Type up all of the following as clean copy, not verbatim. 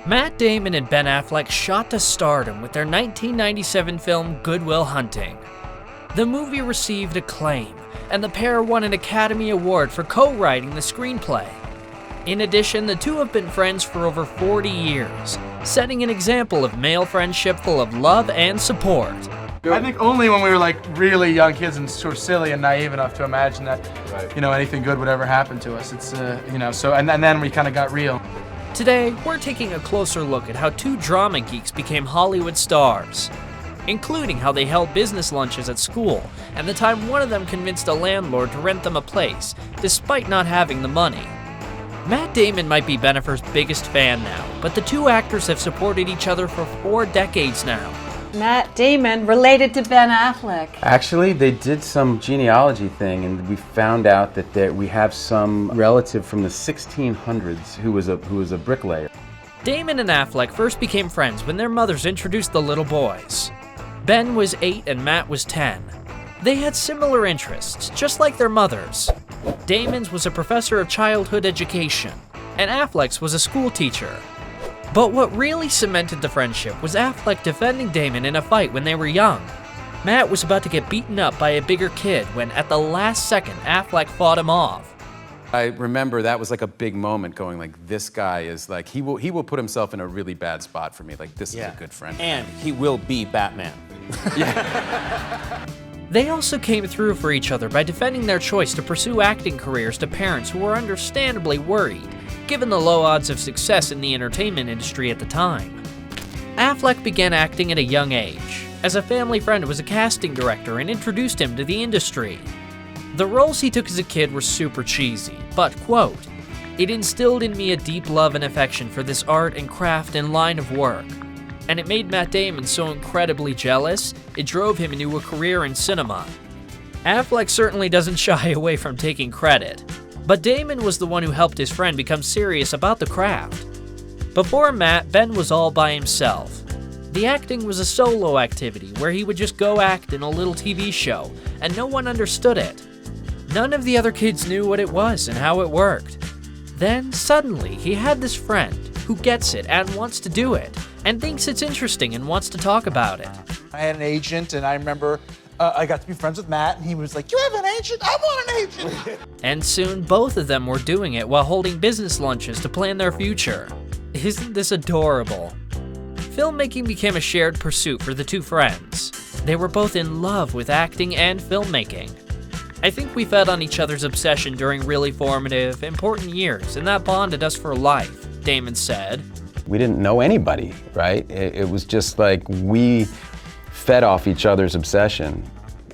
Matt Damon and Ben Affleck shot to stardom with their 1997 film Good Will Hunting. The movie received acclaim, and the pair won an Academy Award for co-writing the screenplay. In addition, the two have been friends for over 40 years, setting an example of male friendship full of love and support. I think only when we were like really young kids and sort of silly and naive enough to imagine that, anything good would ever happen to us. It's, and then we kind of got real. Today, we're taking a closer look at how two drama geeks became Hollywood stars, including how they held business lunches at school and the time one of them convinced a landlord to rent them a place, despite not having the money. Matt Damon might be Ben Affleck's biggest fan now, but the two actors have supported each other for 4 decades now. Matt Damon related to Ben Affleck. Actually, they did some genealogy thing, and we found out that we have some relative from the 1600s who was a bricklayer. Damon and Affleck first became friends when their mothers introduced the little boys. Ben was 8 and Matt was 10. They had similar interests, just like their mothers. Damon's was a professor of childhood education, and Affleck's was a school teacher. But what really cemented the friendship was Affleck defending Damon in a fight when they were young. Matt was about to get beaten up by a bigger kid when, at the last second, Affleck fought him off. I remember that was like a big moment, going like, this guy is like, he will put himself in a really bad spot for me. Like, this is a good friend. And he will be Batman. They also came through for each other by defending their choice to pursue acting careers to parents who were understandably worried, given the low odds of success in the entertainment industry at the time. Affleck began acting at a young age, as a family friend was a casting director and introduced him to the industry. The roles he took as a kid were super cheesy, but, quote, "It instilled in me a deep love and affection for this art and craft and line of work. And it made Matt Damon so incredibly jealous, it drove him into a career in cinema." Affleck certainly doesn't shy away from taking credit, but Damon was the one who helped his friend become serious about the craft. Before Matt, Ben was all by himself. The acting was a solo activity where he would just go act in a little TV show, and no one understood it. None of the other kids knew what it was and how it worked. Then, suddenly, he had this friend who gets it and wants to do it, and thinks it's interesting and wants to talk about it. I had an agent, and I remember I got to be friends with Matt, and he was like, "You have an agent? I want an agent!" And soon, both of them were doing it while holding business lunches to plan their future. Isn't this adorable? Filmmaking became a shared pursuit for the two friends. They were both in love with acting and filmmaking. I think we fed on each other's obsession during really formative, important years, and that bonded us for life, Damon said. We didn't know anybody, right? It was just like we fed off each other's obsession.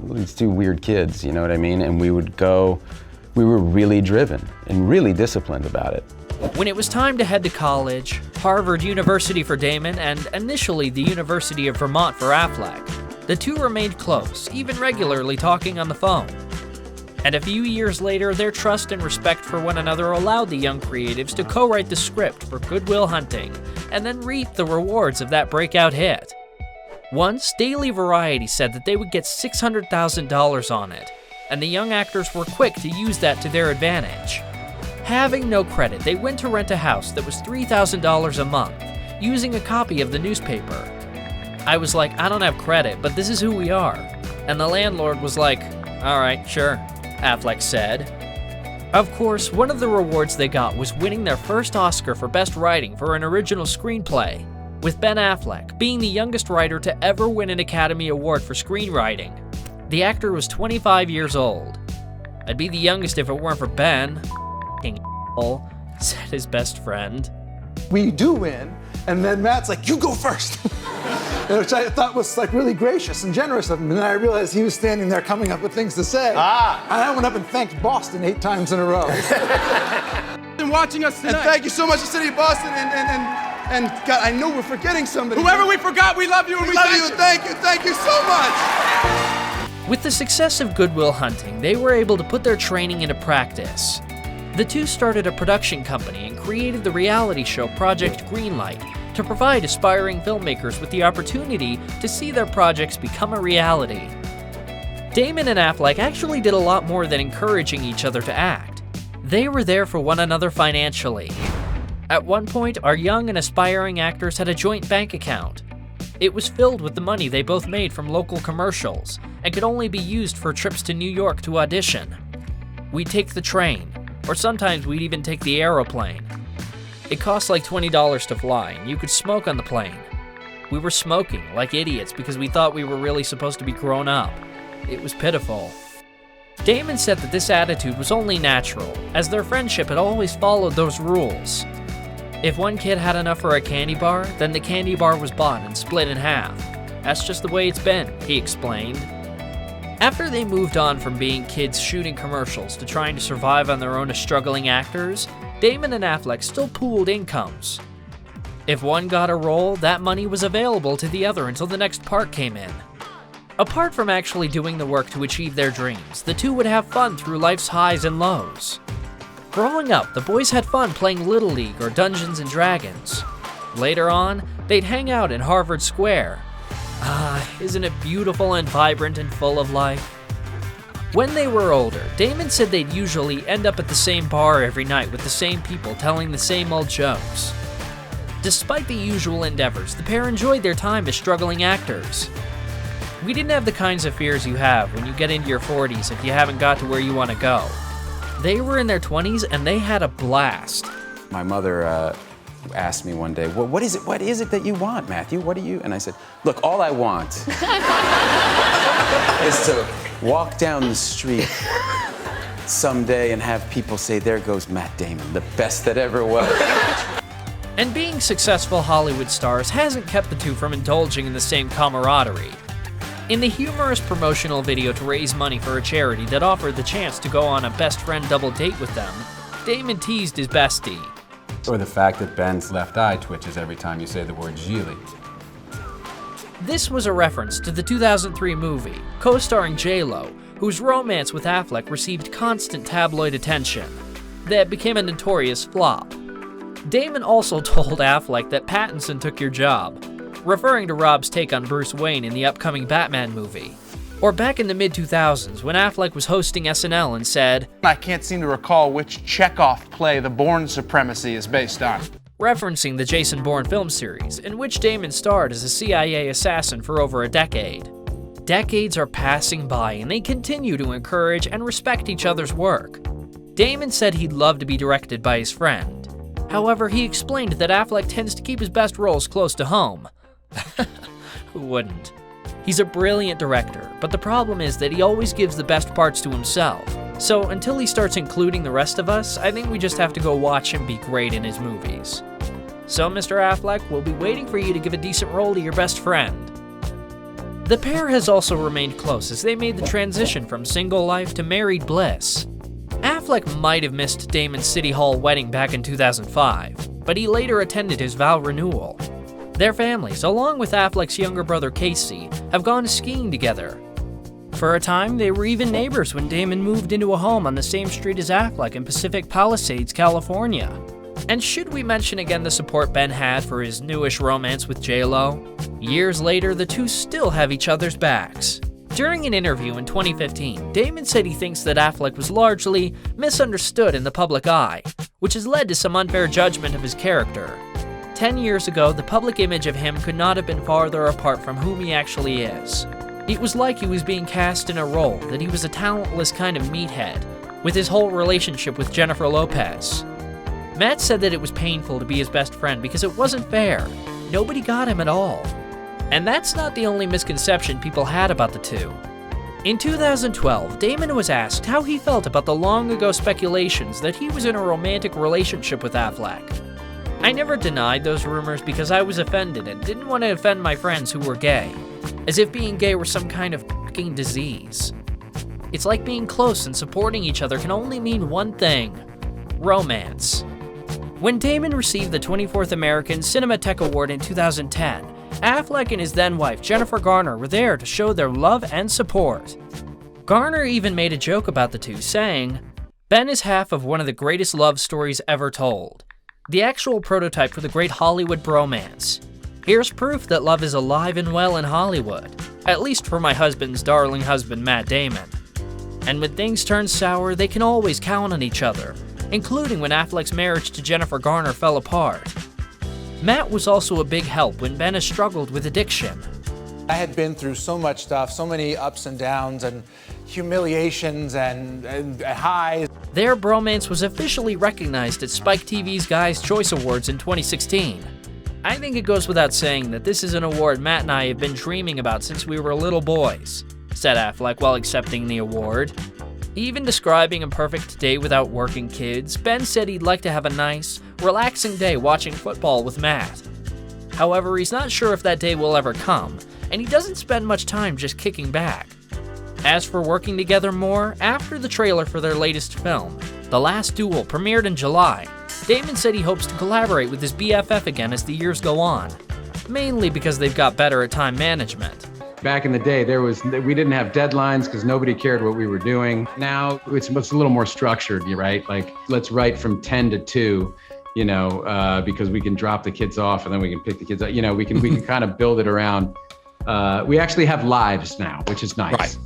These two weird kids, you know what I mean? And we were really driven and really disciplined about it. When it was time to head to college, Harvard University for Damon and initially the University of Vermont for Affleck, the two remained close, even regularly talking on the phone. And a few years later, their trust and respect for one another allowed the young creatives to co-write the script for Good Will Hunting, and then reap the rewards of that breakout hit. Once, Daily Variety said that they would get $600,000 on it, and the young actors were quick to use that to their advantage. Having no credit, they went to rent a house that was $3,000 a month, using a copy of the newspaper. I was like, I don't have credit, but this is who we are. And the landlord was like, all right, sure, Affleck said. Of course, one of the rewards they got was winning their first Oscar for Best Writing for an original screenplay, with Ben Affleck being the youngest writer to ever win an Academy Award for screenwriting. The actor was 25 years old. I'd be the youngest if it weren't for Ben, said his best friend. We do win, and then Matt's like, "You go first," which I thought was like really gracious and generous of him. And then I realized he was standing there coming up with things to say. And I went up and thanked Boston 8 times in a row. And watching us tonight. And thank you so much to the city of Boston, and God, I know we're forgetting somebody. Whoever we forgot, we love you and we love you. Thank you so much. With the success of Good Will Hunting, they were able to put their training into practice. The two started a production company and created the reality show Project Greenlight to provide aspiring filmmakers with the opportunity to see their projects become a reality. Damon and Affleck actually did a lot more than encouraging each other to act. They were there for one another financially. At one point, our young and aspiring actors had a joint bank account. It was filled with the money they both made from local commercials and could only be used for trips to New York to audition. We'd take the train, or sometimes we'd even take the aeroplane. It cost like $20 to fly, and you could smoke on the plane. We were smoking like idiots because we thought we were really supposed to be grown up. It was pitiful. Damon said that this attitude was only natural, as their friendship had always followed those rules. If one kid had enough for a candy bar, then the candy bar was bought and split in half. That's just the way it's been, he explained. After they moved on from being kids shooting commercials to trying to survive on their own as struggling actors, Damon and Affleck still pooled incomes. If one got a role, that money was available to the other until the next part came in. Apart from actually doing the work to achieve their dreams, the two would have fun through life's highs and lows. Growing up, the boys had fun playing Little League or Dungeons and Dragons. Later on, they'd hang out in Harvard Square. Isn't it beautiful and vibrant and full of life? When they were older, Damon said they'd usually end up at the same bar every night with the same people telling the same old jokes. Despite the usual endeavors, the pair enjoyed their time as struggling actors. We didn't have the kinds of fears you have when you get into your 40s if you haven't got to where you want to go. They were in their 20s and they had a blast. My mother asked me one day, well, what is it that you want, Matthew? What do you? And I said, look, all I want is to walk down the street someday and have people say, there goes Matt Damon, the best that ever was. And being successful Hollywood stars hasn't kept the two from indulging in the same camaraderie. In the humorous promotional video to raise money for a charity that offered the chance to go on a best friend double date with them, Damon teased his bestie. Or the fact that Ben's left eye twitches every time you say the word Gigli. This was a reference to the 2003 movie, co-starring J-Lo, whose romance with Affleck received constant tabloid attention. That became a notorious flop. Damon also told Affleck that Pattinson took your job, referring to Rob's take on Bruce Wayne in the upcoming Batman movie. Or back in the mid-2000s, when Affleck was hosting SNL and said, I can't seem to recall which Chekhov play The Bourne Supremacy is based on. Referencing the Jason Bourne film series, in which Damon starred as a CIA assassin for over a decade. Decades are passing by and they continue to encourage and respect each other's work. Damon said he'd love to be directed by his friend. However, he explained that Affleck tends to keep his best roles close to home. Who wouldn't? He's a brilliant director, but the problem is that he always gives the best parts to himself. So until he starts including the rest of us, I think we just have to go watch him be great in his movies. So Mr. Affleck, we'll be waiting for you to give a decent role to your best friend. The pair has also remained close as they made the transition from single life to married bliss. Affleck might have missed Damon's City Hall wedding back in 2005, but he later attended his vow renewal. Their families, along with Affleck's younger brother Casey, have gone skiing together. For a time, they were even neighbors when Damon moved into a home on the same street as Affleck in Pacific Palisades, California. And should we mention again the support Ben had for his newish romance with J-Lo? Years later, the two still have each other's backs. During an interview in 2015, Damon said he thinks that Affleck was largely misunderstood in the public eye, which has led to some unfair judgment of his character. 10 years ago, the public image of him could not have been farther apart from whom he actually is. It was like he was being cast in a role that he was a talentless kind of meathead, with his whole relationship with Jennifer Lopez. Matt said that it was painful to be his best friend because it wasn't fair. Nobody got him at all. And that's not the only misconception people had about the two. In 2012, Damon was asked how he felt about the long-ago speculations that he was in a romantic relationship with Affleck. I never denied those rumors because I was offended and didn't want to offend my friends who were gay, as if being gay were some kind of fucking disease. It's like being close and supporting each other can only mean one thing: romance. When Damon received the 24th American Cinematheque Award in 2010, Affleck and his then-wife Jennifer Garner were there to show their love and support. Garner even made a joke about the two, saying, "Ben is half of one of the greatest love stories ever told. The actual prototype for the great Hollywood bromance. Here's proof that love is alive and well in Hollywood, at least for my husband's darling husband, Matt Damon. And when things turn sour, they can always count on each other. including when Affleck's marriage to Jennifer Garner fell apart. Matt was also a big help when Ben has struggled with addiction. I had been through so much stuff, so many ups and downs and humiliations and highs. Their bromance was officially recognized at Spike TV's Guys' Choice Awards in 2016. I think it goes without saying that this is an award Matt and I have been dreaming about since we were little boys, said Affleck while accepting the award. Even describing a perfect day without working kids, Ben said he'd like to have a nice, relaxing day watching football with Matt. However, he's not sure if that day will ever come, and he doesn't spend much time just kicking back. As for working together more, after the trailer for their latest film, The Last Duel, premiered in July, Damon said he hopes to collaborate with his BFF again as the years go on, mainly because they've got better at time management. Back in the day, we didn't have deadlines because nobody cared what we were doing. Now it's a little more structured, right? Like, let's write from 10 to 2, because we can drop the kids off and then we can pick the kids up. We can kind of build it around. We actually have lives now, which is nice. Right.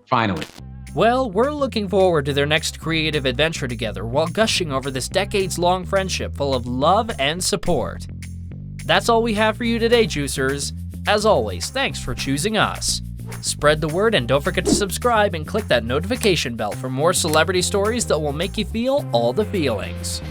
Finally. Well, we're looking forward to their next creative adventure together while gushing over this decades-long friendship full of love and support. That's all we have for you today, Juicers. As always, thanks for choosing us. Spread the word and don't forget to subscribe and click that notification bell for more celebrity stories that will make you feel all the feelings.